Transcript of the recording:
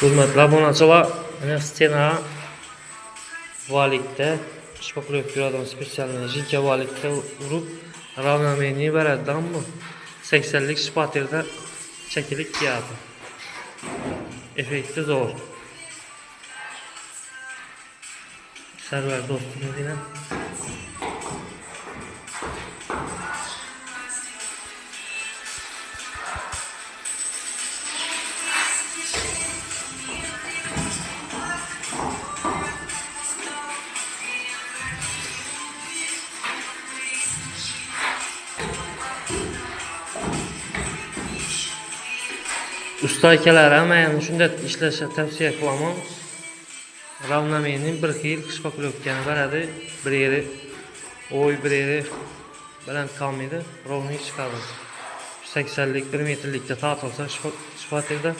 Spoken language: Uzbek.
Hurmatli obunachilar, mana stena valikda shpaklovka yordam spesialni jinka valikda urib ravnomeniy beradiganmi 80lik shpaterda shakilik kiyadi. Effekti zo'r. Server do'stimizga usta akalar ham shunday ishlashni tavsiya qilaman. Ravnomeniy bir xil shpaklovkani beradi. Bir yeri o'y, bir yeri bilan qolmaydi. Rovniy chiqadi. 80lik 1 metrlikda tortilsa shpaterda